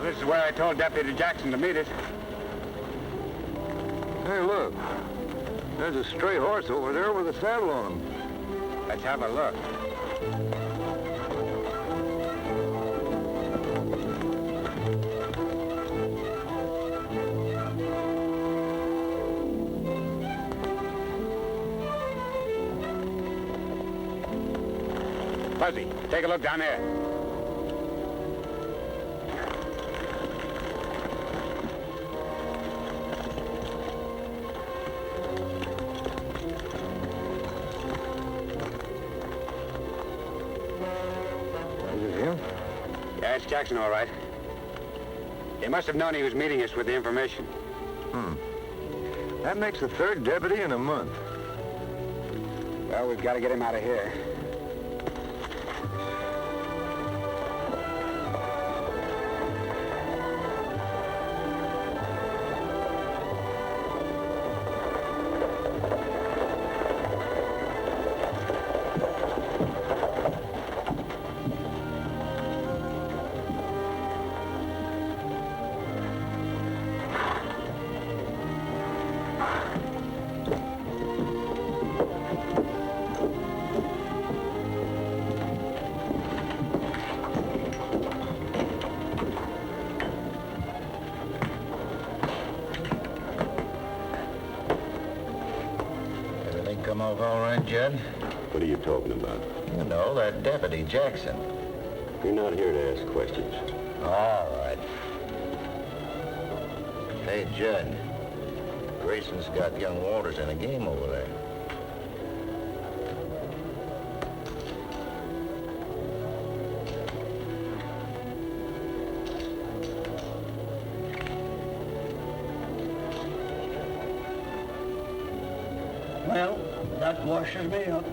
this is where I told Deputy Jackson to meet us. Hey, look. There's a stray horse over there with a saddle on him. Let's have a look. Fuzzy, take a look down there. Is it him? Yeah, it's Jackson, all right. He must have known he was meeting us with the information. That makes the third deputy in a month. Well, we've got to get him out of here. Come off all right, Judd? What are you talking about? You know, that Deputy Jackson. You're not here to ask questions. All right. Hey, Judd. Grayson's got young Walters in a game over there. Well, that washes me up.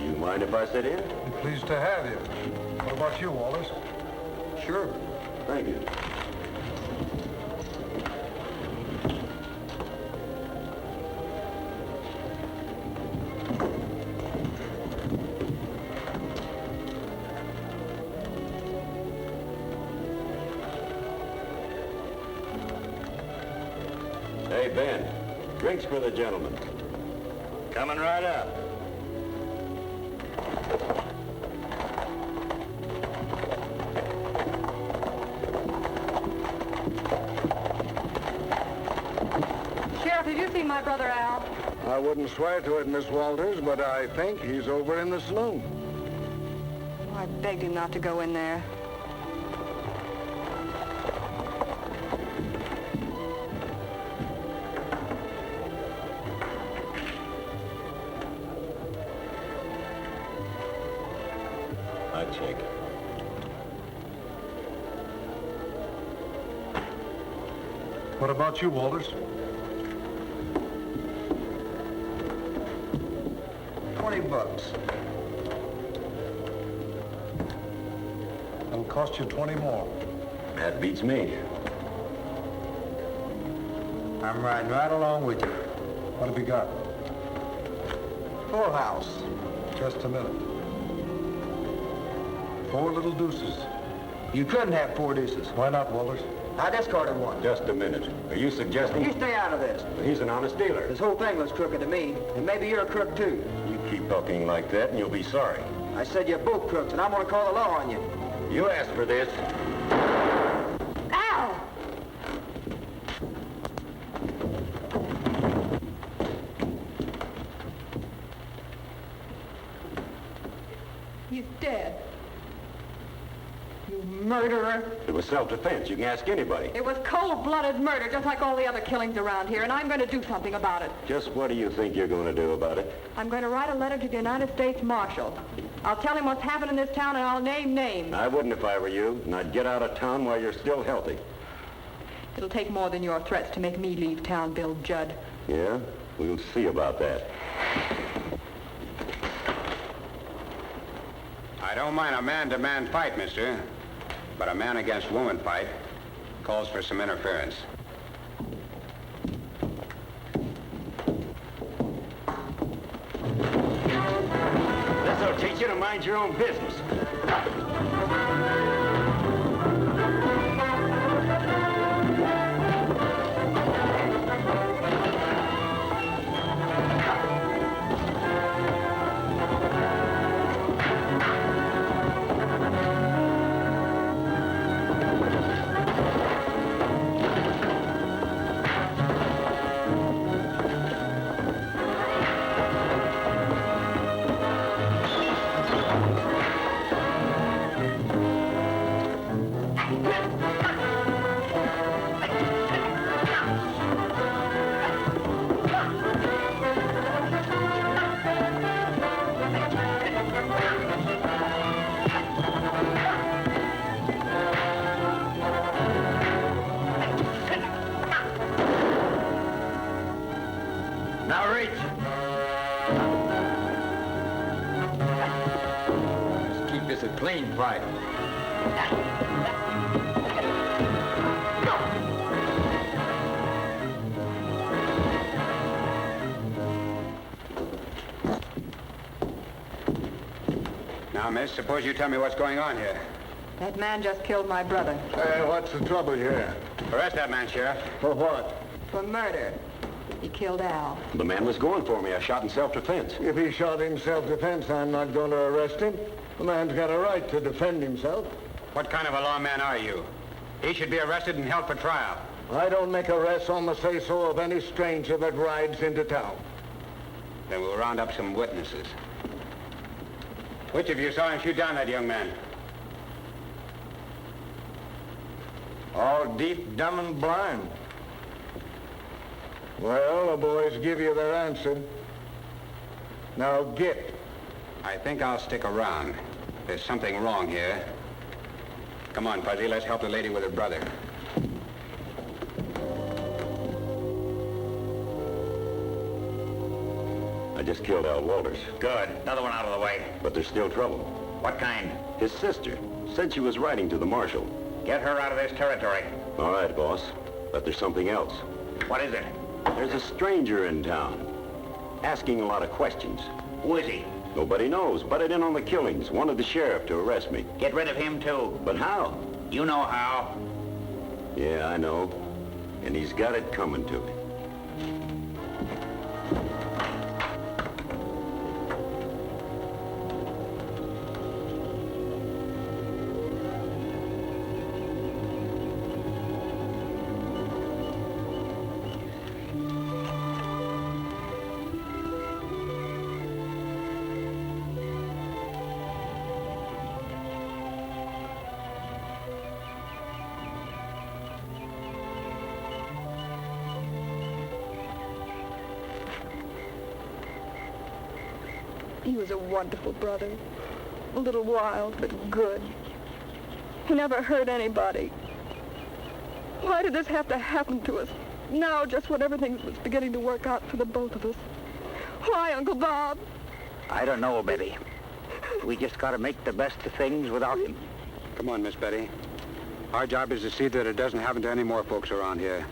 You mind if I sit in? Pleased to have you. What about you, Wallace? Sure. Thank you. Hey, Ben, drinks for the gentleman. Coming right up. Sheriff, have you seen my brother Al? I wouldn't swear to it, Miss Walters, but I think he's over in the saloon. Oh, I begged him not to go in there. I check. What about you, Walters? 20 bucks. It'll cost you 20 more. That beats me. I'm riding right along with you. What have you got? Full house. Just a minute. 4 little deuces. You couldn't have 4 deuces. Why not, Walters? I discarded one. Just a minute. Are you suggesting? You stay out of this. He's an honest dealer. This whole thing looks crooked to me, and maybe you're a crook too. You keep talking like that and you'll be sorry. I said you're both crooks, and I'm gonna call the law on you. You asked for this. Al! He's dead. You murderer. It was self-defense. You can ask anybody. It was cold-blooded murder, just like all the other killings around here, and I'm going to do something about it. Just what do you think you're going to do about it? I'm going to write a letter to the United States Marshal. I'll tell him what's happened in this town, and I'll name names. I wouldn't if I were you, and I'd get out of town while you're still healthy. It'll take more than your threats to make me leave town, Bill Judd. Yeah? We'll see about that. I don't mind a man-to-man fight, mister. But a man-against-woman fight, Calls for some interference. This'll teach you to mind your own business. Now reach. Let's keep this a clean fight. Now, miss, suppose you tell me what's going on here. That man just killed my brother Hey, what's the trouble here? Arrest that man, Sheriff. For what? for murder. He killed Al. The man was going for me. I shot in self-defense. If he shot in self-defense, I'm not going to arrest him. The man's got a right to defend himself. What kind of a lawman are you? He should be arrested and held for trial. I don't make arrests on the say-so of any stranger that rides into town. Then we'll round up some witnesses. Which of you saw him shoot down that young man? All deaf, dumb, and blind. Well, the boys give you their answer. Now get. I think I'll stick around. There's something wrong here. Come on, Fuzzy, let's help the lady with her brother. I just killed Al Walters. Good. Another one out of the way. But there's still trouble. What kind? His sister said she was writing to the marshal. Get her out of this territory. All right, boss. But there's something else. What is it? There's a stranger in town, asking a lot of questions. Who is he? Nobody knows. Butted in on the killings. Wanted the sheriff to arrest me. Get rid of him, too. But how? You know how. Yeah, I know. And he's got it coming to me. He was a wonderful brother. A little wild, but good. He never hurt anybody. Why did this have to happen to us? Now, just when everything was beginning to work out for the both of us. Why, Uncle Bob? I don't know, Betty. We just got to make the best of things without him. Come on, Miss Betty. Our job is to see that it doesn't happen to any more folks around here.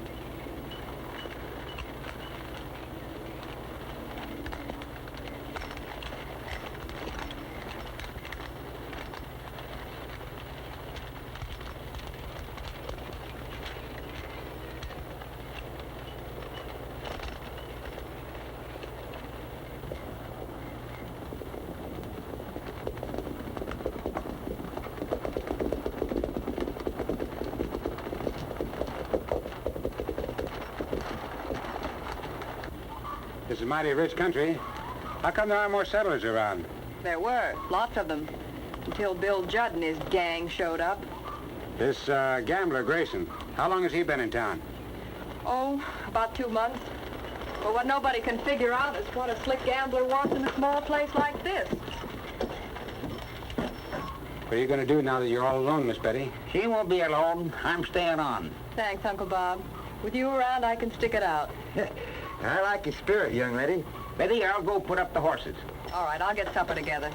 This is a mighty rich country. How come there aren't more settlers around? There were, lots of them, until Bill Judd and his gang showed up. This gambler, Grayson, how long has he been in town? Oh, about 2 months. But what nobody can figure out is what a slick gambler wants in a small place like this. What are you going to do now that you're all alone, Miss Betty? She won't be alone. I'm staying on. Thanks, Uncle Bob. With you around, I can stick it out. I like your spirit, young lady. Betty, I'll go put up the horses. All right, I'll get supper together.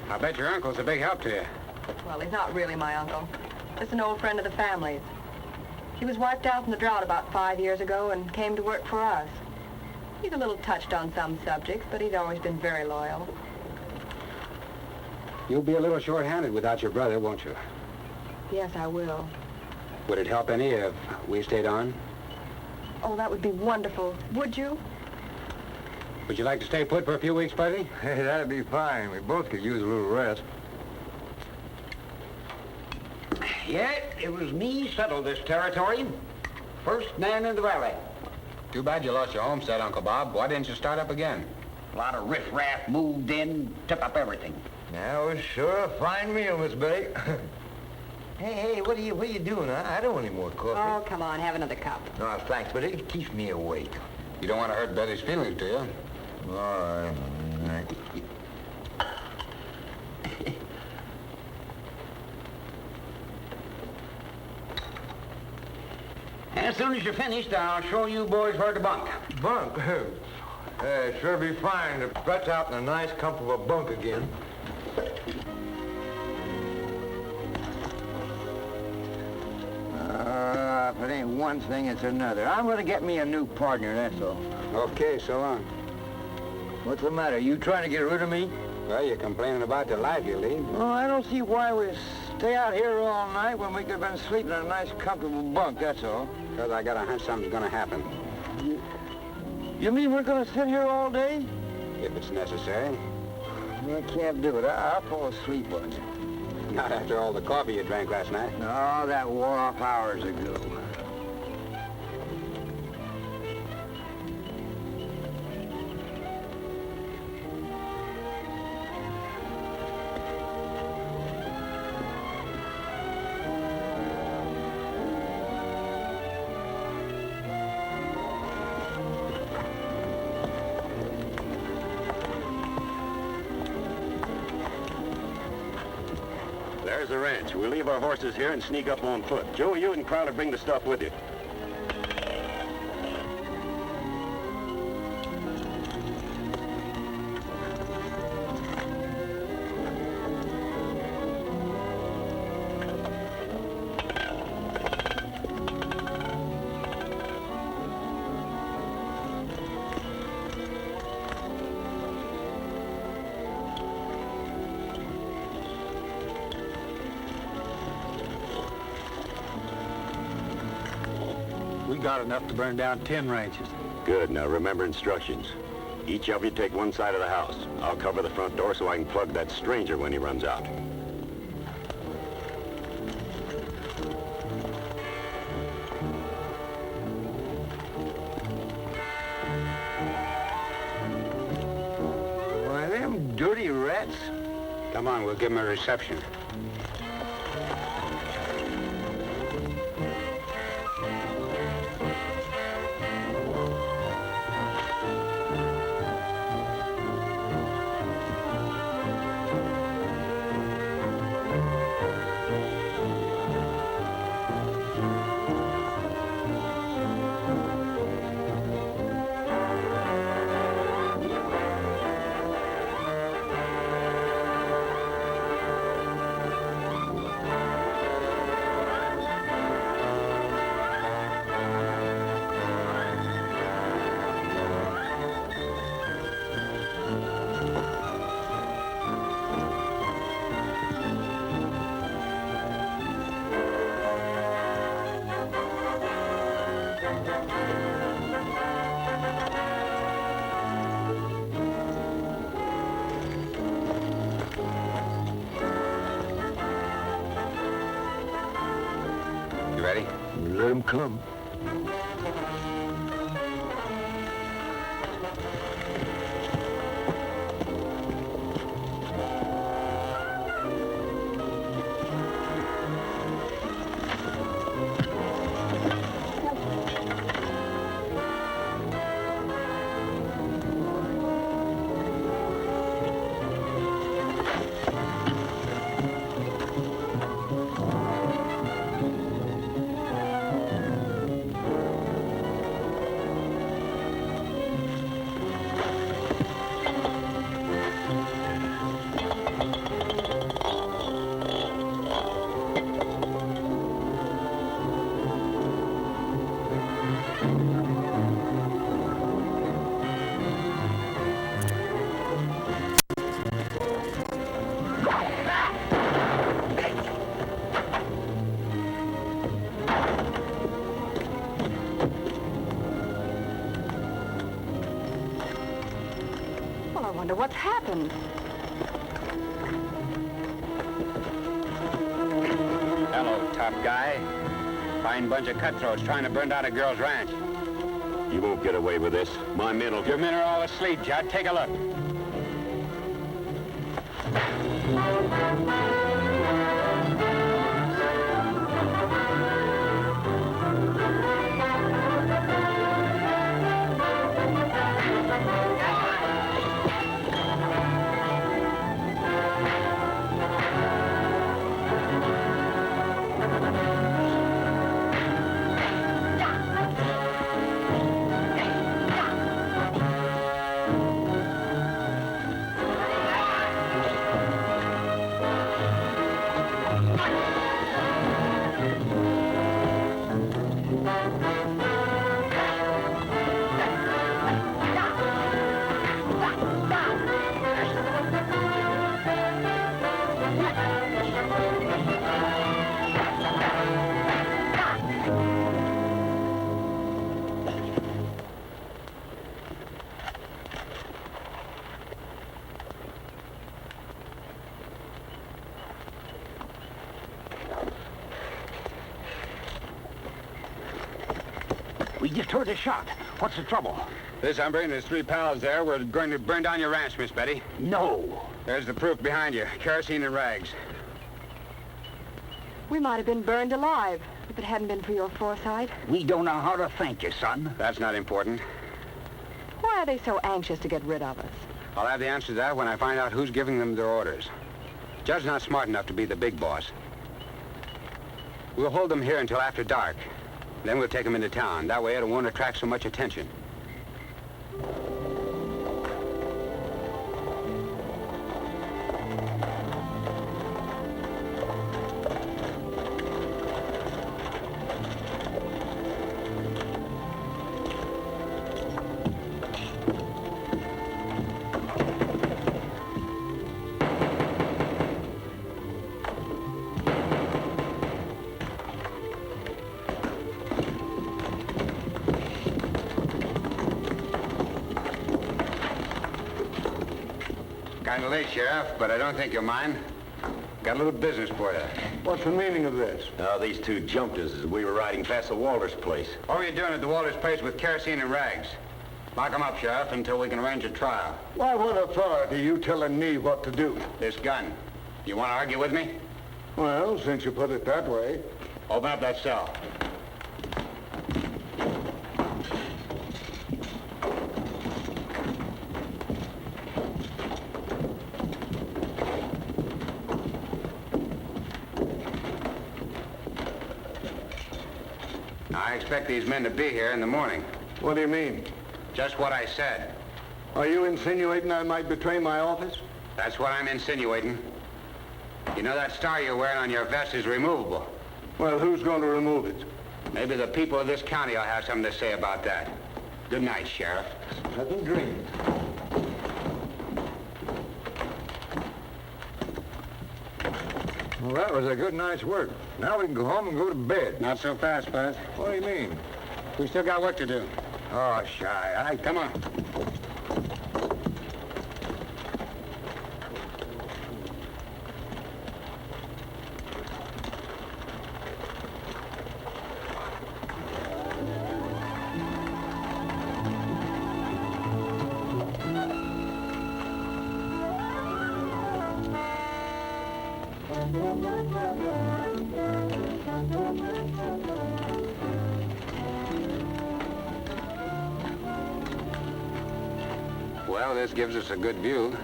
I bet your uncle's a big help to you. Well, he's not really my uncle. Just an old friend of the family's. He was wiped out in the drought about 5 years ago and came to work for us. He's a little touched on some subjects, but he's always been very loyal. You'll be a little short-handed without your brother, won't you? Yes, I will. Would it help any if we stayed on? Oh, that would be wonderful. Would you? Would you like to stay put for a few weeks, Buddy? Hey, that'd be fine. We both could use a little rest. Yeah, it was me settled this territory. First man in the valley. Too bad you lost your homestead, Uncle Bob. Why didn't you start up again? A lot of riffraff moved in, took up everything. That was sure a fine meal, Miss Betty. Hey, what are you doing? I don't want any more coffee. Oh, come on, have another cup. No, thanks, but it keeps me awake. You don't want to hurt Betty's feelings, do you? All right. As soon as you're finished, I'll show you boys where to bunk. Bunk? Sure be fine to stretch out in a nice, comfortable bunk again. If it ain't one thing, it's another. I'm gonna get me a new partner, that's all. Okay, so long. What's the matter? You trying to get rid of me? Well, you're complaining about the life you lead. Oh, I don't see why we stay out here all night when we could have been sleeping in a nice, comfortable bunk, that's all. Because I got a hunch something's going to happen. You mean we're gonna sit here all day? If it's necessary. I can't do it. I'll fall asleep on you. Not after all the coffee you drank last night. No, that wore off hours ago. There's the ranch. We'll leave our horses here and sneak up on foot. Joe, you and Crowder bring the stuff with you. We got enough to burn down 10 ranches. Good. Now remember instructions. Each of you take one side of the house. I'll cover the front door so I can plug that stranger when he runs out. Why, them dirty rats. Come on, we'll give him a reception. You ready? Let him come. What's happened? Hello, tough guy. Fine bunch of cutthroats trying to burn down a girl's ranch. You won't get away with this. My men will... Your men are all asleep, Judd. Take a look. We just heard a shot. What's the trouble? This hombre and his 3 pals there were going to burn down your ranch, Miss Betty. No. There's the proof behind you. Kerosene and rags. We might have been burned alive if it hadn't been for your foresight. We don't know how to thank you, son. That's not important. Why are they so anxious to get rid of us? I'll have the answer to that when I find out who's giving them their orders. Judd's not smart enough to be the big boss. We'll hold them here until after dark. Then we'll take them into town. That way it won't attract so much attention. Kind of late, Sheriff, but I don't think you'll mind. Got a little business for you. What's the meaning of this? Now, these 2 jumped us as we were riding past the Walters place. What were you doing at the Walters place with kerosene and rags? Lock them up, Sheriff, until we can arrange a trial. Why, what authority are you telling me what to do? This gun. You want to argue with me? Well, since you put it that way. Open up that cell. I expect these men to be here in the morning. What do you mean? Just what I said. Are you insinuating I might betray my office? That's what I'm insinuating. You know that star you're wearing on your vest is removable. Well, who's going to remove it? Maybe the people of this county will have something to say about that. Good night, Sheriff. Pleasant dreams. Well, that was a good night's work. Now we can go home and go to bed. Not so fast, Buzz. What do you mean? We still got work to do. Oh, shy. Come on. Well, this gives us a good view.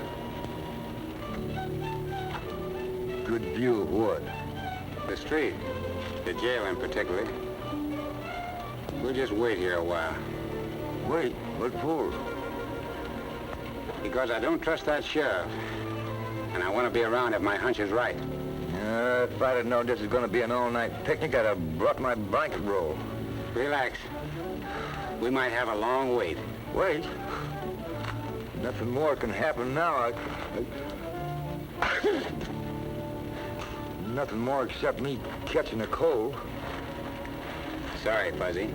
Good view of what? The street. The jail in particular. We'll just wait here a while. Wait, what for? Because I don't trust that sheriff. And I want to be around if my hunch is right. If I'd have known this was going to be an all-night picnic, I'd have brought my blanket roll. Relax. We might have a long wait. Wait? Nothing more can happen now. Nothing more except me catching a cold. Sorry, Fuzzy.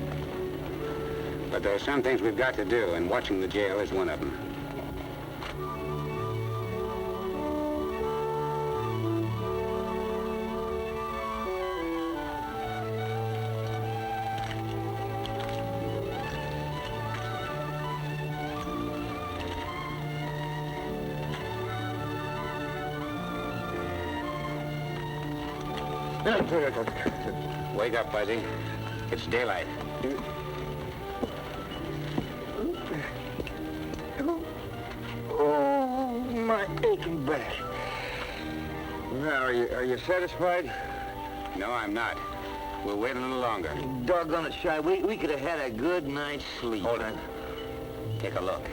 But there are some things we've got to do, and watching the jail is one of them. Wake up, Fuzzy. It's daylight. Oh, my aching back. Now, are you satisfied? No, I'm not. We'll wait a little longer. Doggone it, Shy. We could have had a good night's sleep. Hold it. Take a look.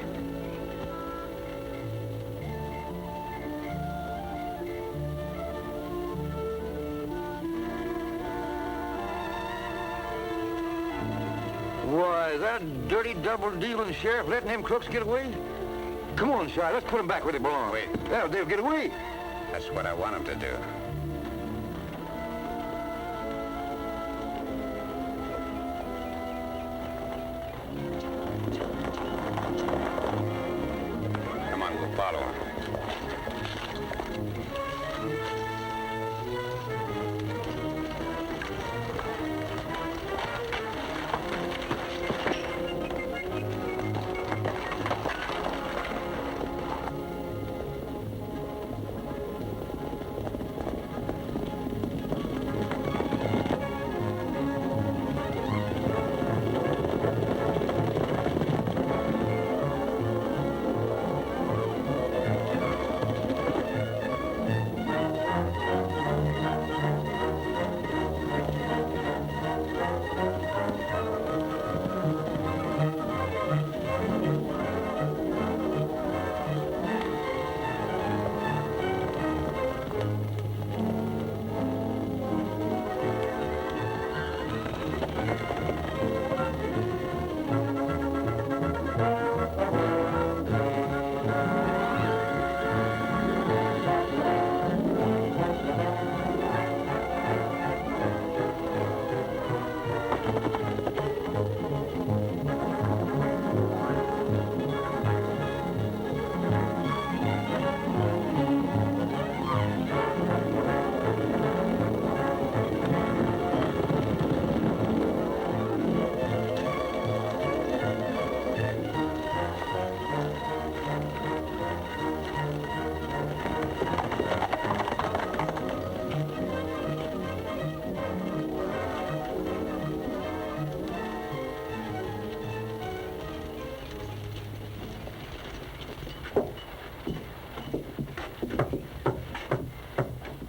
Why, is that dirty double-dealing sheriff letting them crooks get away? Come on, Shy, let's put them back where they belong. Wait. They'll get away. That's what I want them to do. Come on, we'll follow them.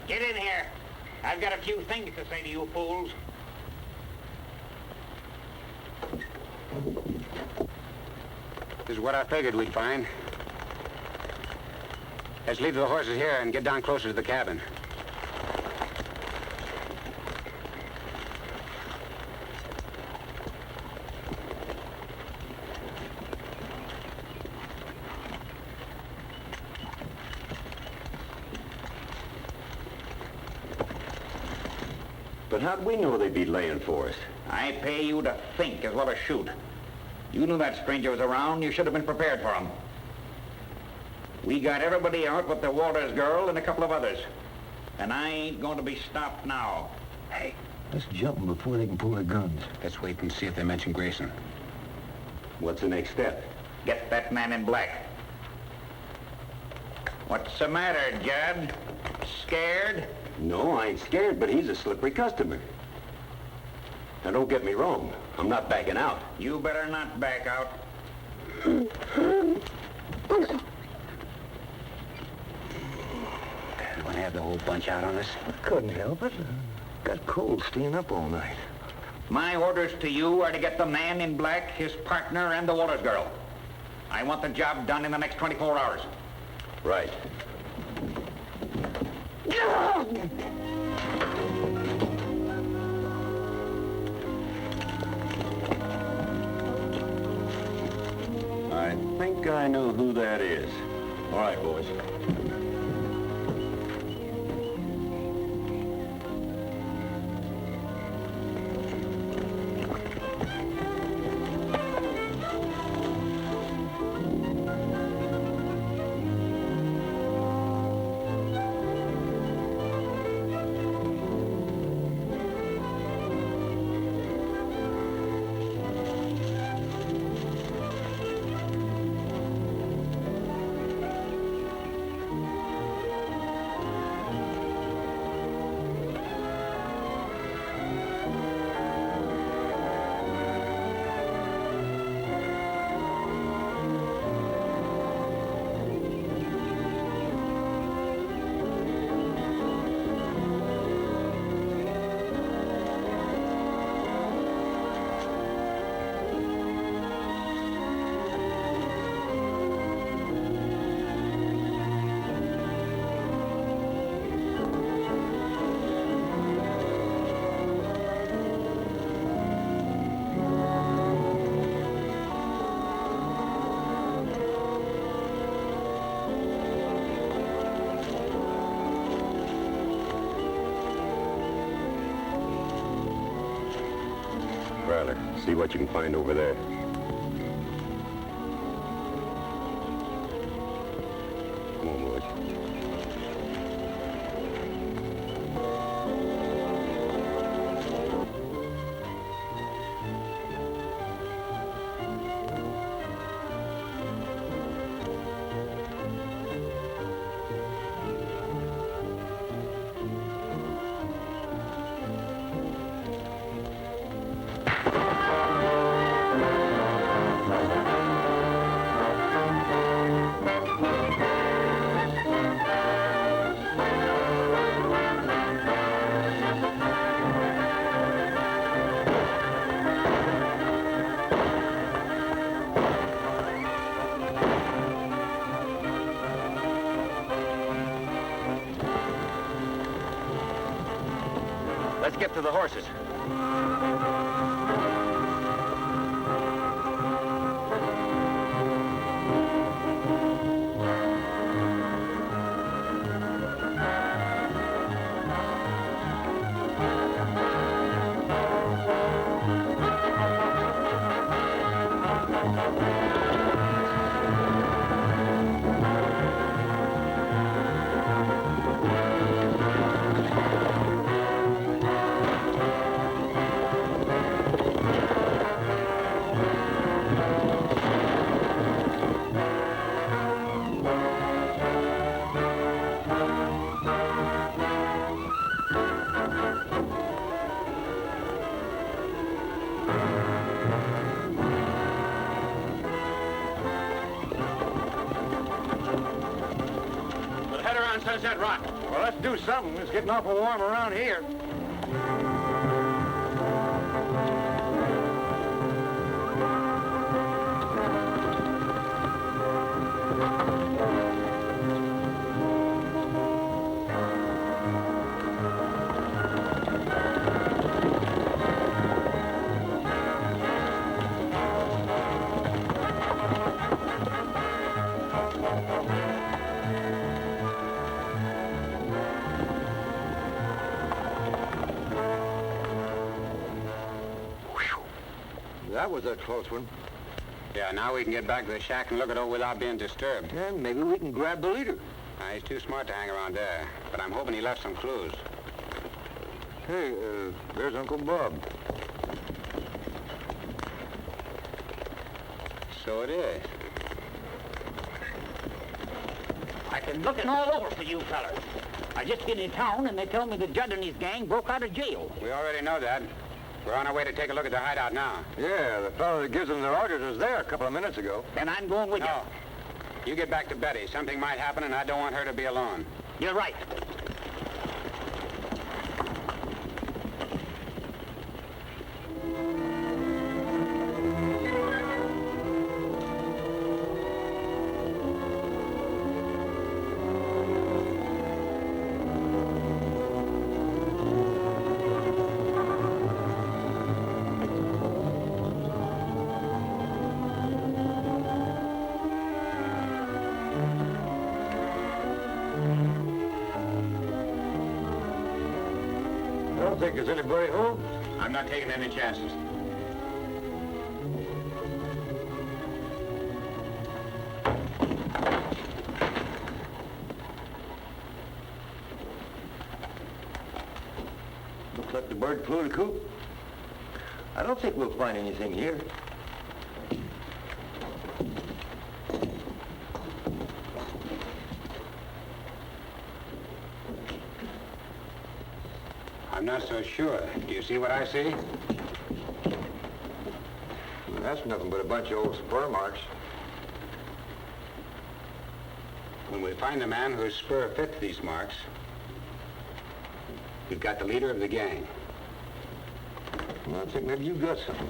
Get in here. I've got a few things to say to you fools. This is what I figured we'd find. Let's leave the horses here and get down closer to the cabin. But how'd we know they'd be laying for us? I pay you to think as well as shoot. You knew that stranger was around. You should have been prepared for him. We got everybody out but the Walters girl and a couple of others. And I ain't going to be stopped now. Hey, let's jump them before they can pull their guns. Let's wait and see if they mention Grayson. What's the next step? Get that man in black. What's the matter, Judd? Scared? No, I ain't scared, but he's a slippery customer. Now, don't get me wrong. I'm not backing out. You better not back out. You want to have the whole bunch out on us? Couldn't help it. Got cold staying up all night. My orders to you are to get the man in black, his partner, and the Walters girl. I want the job done in the next 24 hours. Right. I think I know who that is. All right, boys. trailer. See what you can find over there. Come on, boys. Let's get to the horses. Sunset Rock. Well, let's do something. It's getting awful warm around here. That was a close one. Yeah, now we can get back to the shack and look it over without being disturbed. And maybe we can grab the leader. He's too smart to hang around there, but I'm hoping he left some clues. Hey, there's Uncle Bob. So it is. I've been looking all over for you fellas. I just get in town and they tell me the Judd and his gang broke out of jail. We already know that. We're on our way to take a look at the hideout now. Yeah, the fellow that gives them their orders was there a couple of minutes ago. Then I'm going with No. You get back to Betty. Something might happen, and I don't want her to be alone. you. You're right. I don't think there's anybody home. I'm not taking any chances. Looks like the bird flew the coop. I don't think we'll find anything here. I'm not so sure. Do you see what I see? That's nothing but a bunch of old spur marks. When we find the man whose spur fits these marks, we've got the leader of the gang. Well, I think maybe you got something.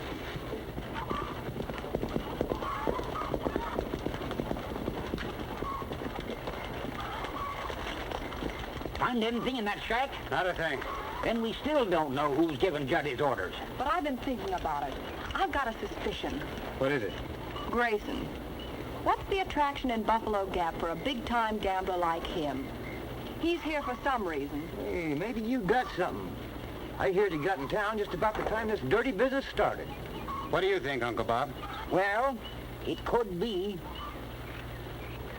Find anything in that shack? Not a thing. Then we still don't know who's giving Judd his orders. But I've been thinking about it. I've got a suspicion. What is it? Grayson. What's the attraction in Buffalo Gap for a big-time gambler like him? He's here for some reason. Hey, maybe you got something. I heard he got in town just about the time this dirty business started. What do you think, Uncle Bob? Well, it could be.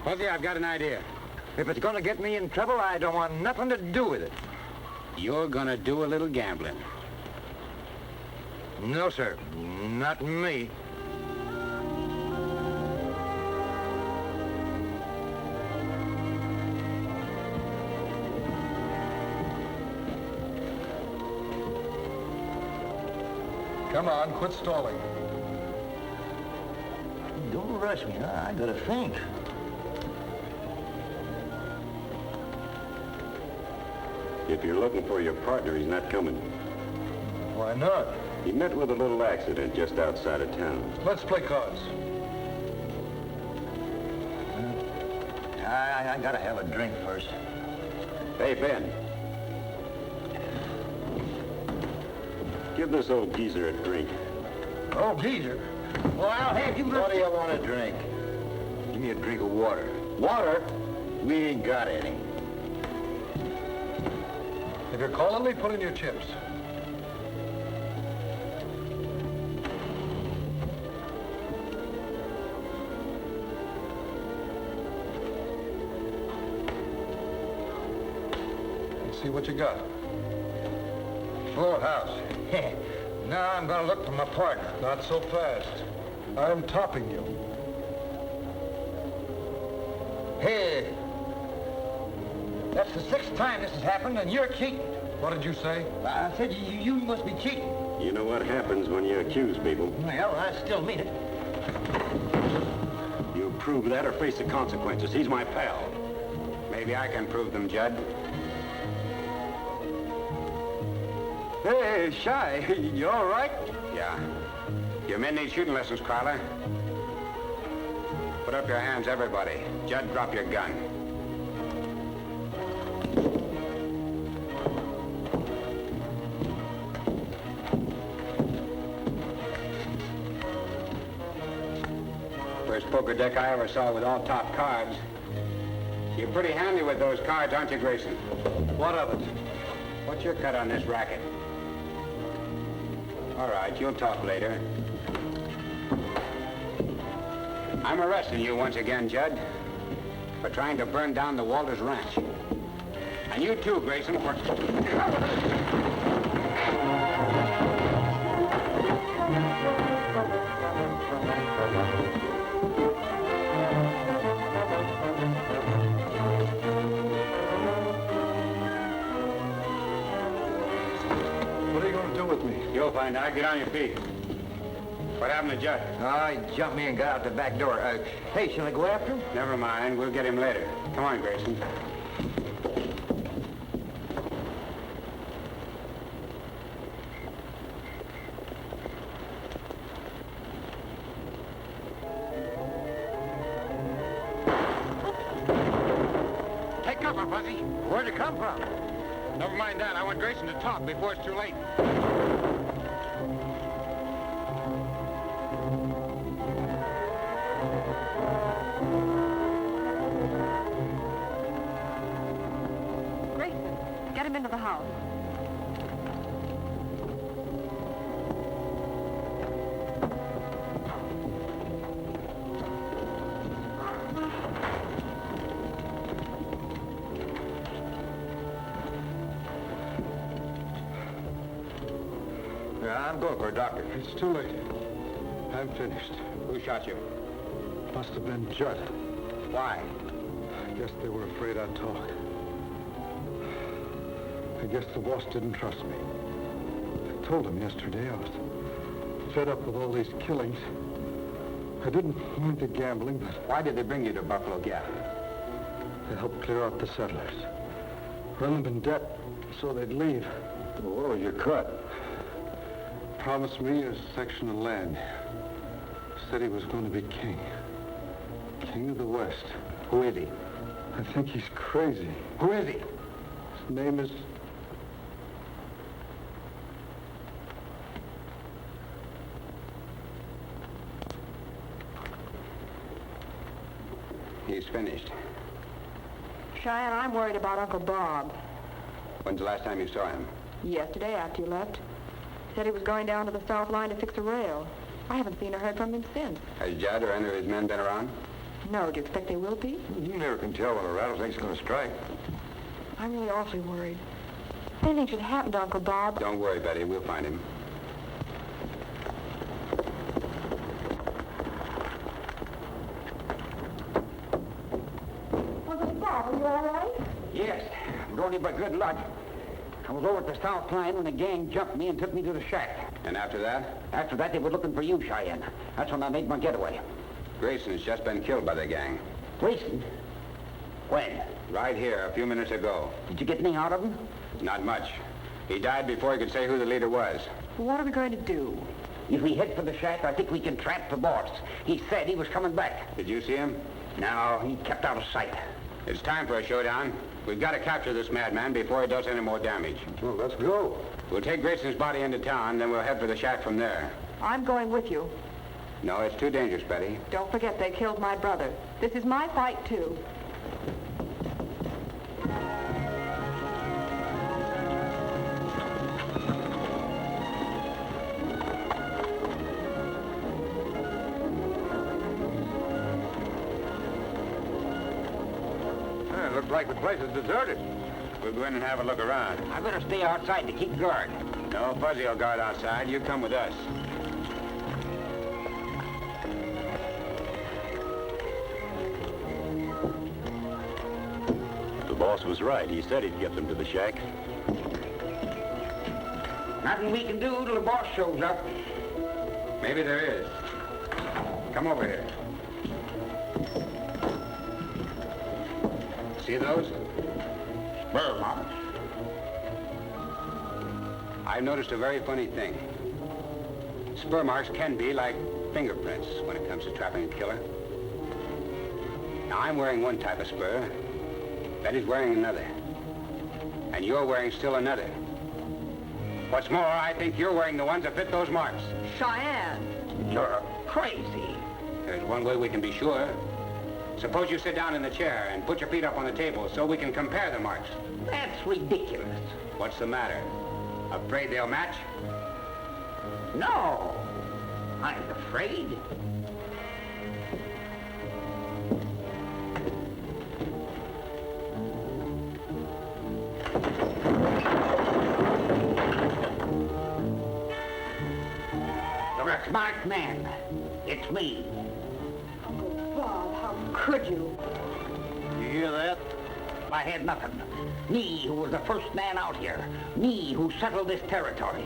Fuzzy, I've got an idea. If it's gonna get me in trouble, I don't want nothing to do with it. You're gonna do a little gambling. No, sir. Not me. Come on, quit stalling. Don't rush me, huh? I gotta think. If you're looking for your partner, he's not coming. Why not? He met with a little accident just outside of town. Let's play cards. I gotta have a drink first. Hey, Ben. Give this old geezer a drink. Oh, geezer. Well, I'll have you... What do you want to drink? Give me a drink of water. Water? We ain't got any. If you're calling me, put in your chips. Let's see what you got. Full house. Now I'm gonna look for my partner. Not so fast. I'm topping you. Hey, that's the 6th time this has happened, and you're cheating. What did you say? I said you must be cheating. You know what happens when you accuse people. Well, I still mean it. You prove that or face the consequences. He's my pal. Maybe I can prove them, Judd. Hey, Shy, you all right? Yeah. Your men need shooting lessons, Crowler. Put up your hands, everybody. Judd, drop your gun. First poker deck I ever saw with all top cards. You're pretty handy with those cards, aren't you, Grayson? What of it? What's your cut on this racket? All right, you'll talk later. I'm arresting you once again, Judd, for trying to burn down the Walters Ranch. And you too, Grayson, for... What are you going to do with me? You'll find out. Get on your feet. What happened to Judd? Oh, he jumped me and got out the back door. Hey, shall I go after him? Never mind. We'll get him later. Come on, Grayson. Take cover, Fuzzy. Where'd it come from? Never mind that. I want Grayson to talk before it's too late. Grayson, get him into the house. I'm going for a doctor. It's too late. I'm finished. Who shot you? Must have been Judd. Why? I guess they were afraid I'd talk. I guess the boss didn't trust me. I told him yesterday I was fed up with all these killings. I didn't mind the gambling, but Why did they bring you to Buffalo Gap? to help clear out the settlers. Run them in debt so they'd leave. Well, what was your cut? Promised me a section of land. Said he was going to be king. King of the West. Who is he? I think he's crazy. Who is he? His name is... He's finished. Cheyenne, I'm worried about Uncle Bob. When's the last time you saw him? Yesterday, after you left. Said he was going down to the south line to fix a rail. I haven't seen or heard from him since. Has Judd or any of his men been around? No, do you expect they will be? You never can tell when a rattlesnake's going to strike. I'm really awfully worried. If anything should happen to Uncle Bob... Don't worry, Betty. We'll find him. Uncle Bob, are you all right? Yes, but only by good luck. I was over at the south line when a gang jumped me and took me to the shack. And after that? After that, they were looking for you, Cheyenne. That's when I made my getaway. Grayson's just been killed by the gang. Grayson? When? Right here, a few minutes ago. Did you get anything out of him? Not much. He died before he could say who the leader was. What are we going to do? If we head for the shack, I think we can trap the boss. He said he was coming back. Did you see him? No, he kept out of sight. It's time for a showdown. We've got to capture this madman before he does any more damage. Well, let's go. We'll take Grayson's body into town, then we'll head for the shack from there. I'm going with you. No, it's too dangerous, Betty. Don't forget they killed my brother. This is my fight, too. Looks like the place is deserted. We'll go in and have a look around. I better stay outside to keep guard. No, Fuzzy will guard outside. You come with us. The boss was right. He said he'd get them to the shack. Nothing we can do till the boss shows up. Maybe there is. Come over here. See those? Spur marks. I've noticed a very funny thing. Spur marks can be like fingerprints when it comes to trapping a killer. Now, I'm wearing one type of spur. Betty's wearing another. And you're wearing still another. What's more, I think you're wearing the ones that fit those marks. Cheyenne! You're crazy. There's one way we can be sure. Suppose you sit down in the chair and put your feet up on the table so we can compare the marks. That's ridiculous. What's the matter? Afraid they'll match? No. I'm afraid. You're a smart man. It's me. Uncle Bob, how could you? You hear that? I had nothing. Me, who was the first man out here. Me, who settled this territory.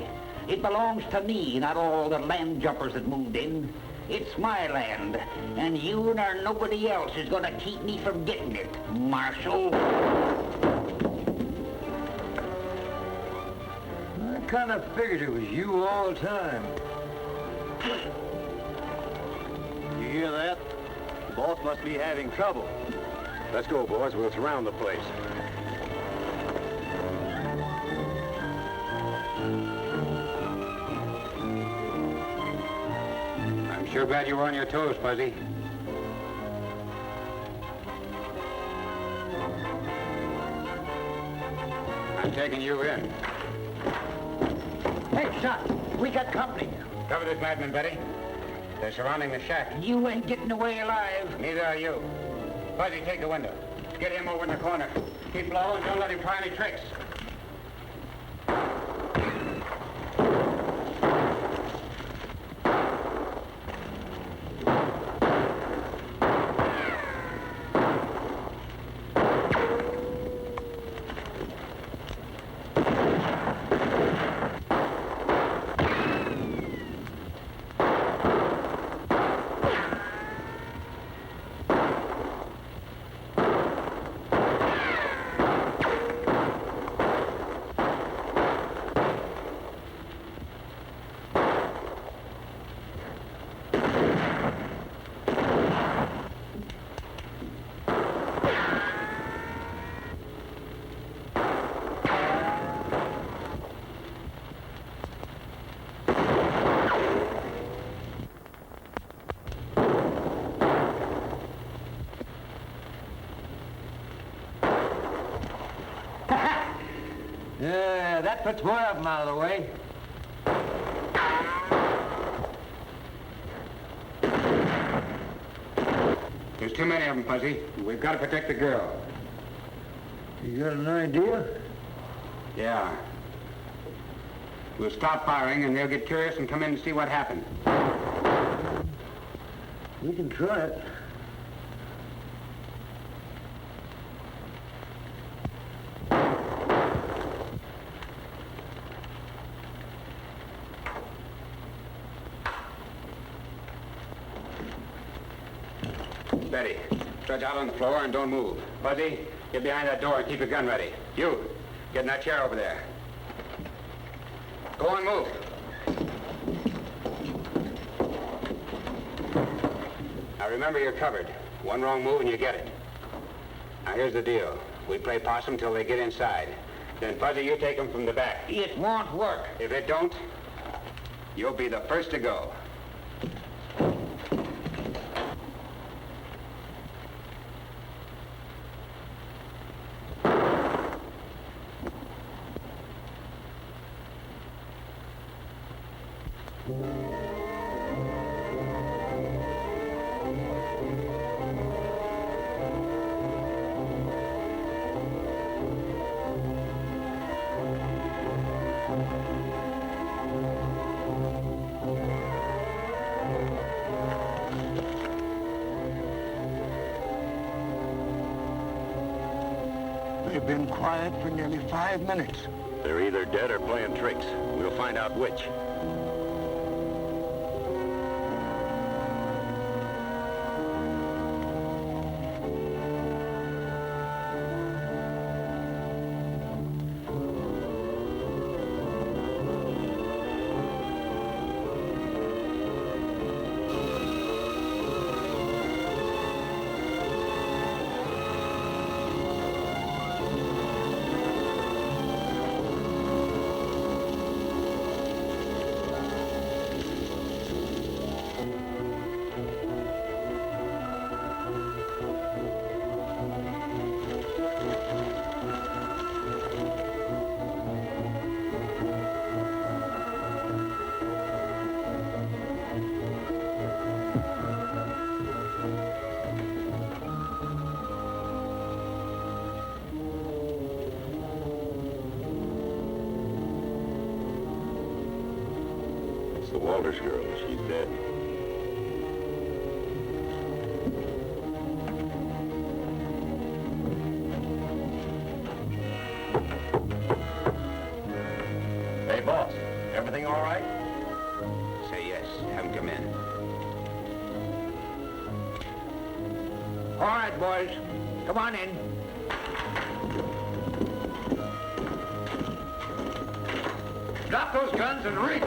It belongs to me, not all the land jumpers that moved in. It's my land, and you nor nobody else is going to keep me from getting it, Marshal. I kind of figured it was you all the time. You hear that? The boss must be having trouble. Let's go, boys. We'll surround the place. I'm sure glad you were on your toes, Fuzzy. I'm taking you in. Hey, son, we got company. Cover this madman, Betty. They're surrounding the shack. You ain't getting away alive. Neither are you. Fuzzy, take the window. Get him over in the corner. Keep low and don't let him try any tricks. let's boy up them out of the way. There's too many of them, Fuzzy. We've got to protect the girl. You got an idea? Yeah. We'll stop firing, and they'll get curious and come in and see what happened. We can try it. Betty, stretch out on the floor and don't move. Fuzzy, get behind that door and keep your gun ready. You, get in that chair over there. Go on, move. Now remember, you're covered. One wrong move and you get it. Now here's the deal. We play possum till they get inside. Then Fuzzy, you take them from the back. It won't work. If it don't, you'll be the first to go. They've been quiet for nearly 5 minutes. They're either dead or playing tricks. We'll find out which. The Walters girl, she's dead. Hey, boss, everything all right? Say yes. Have them come in. All right, boys. Come on in. Drop those guns and reach.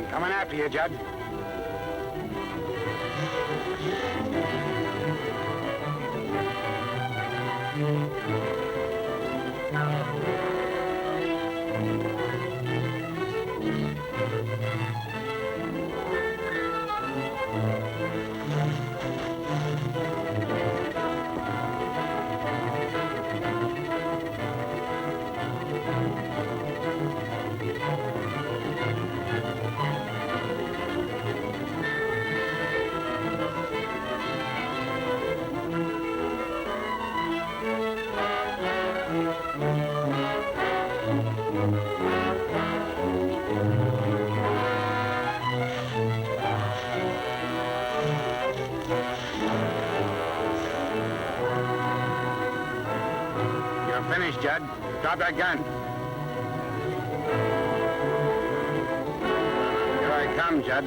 I'm coming after you, Judd. You're finished, Judd. Drop that gun. Here I come, Judd.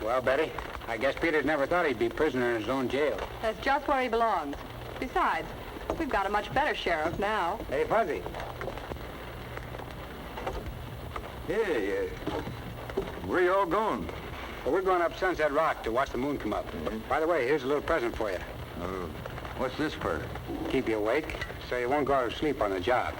Well, Betty, I guess Peter's never thought he'd be prisoner in his own jail. That's just where he belongs. Besides, we've got a much better sheriff now. Hey, Fuzzy. Hey, where you all going? Well, we're going up Sunset Rock to watch the moon come up. By the way, here's a little present for you. What's this for? Keep you awake, so you won't go to sleep on the job.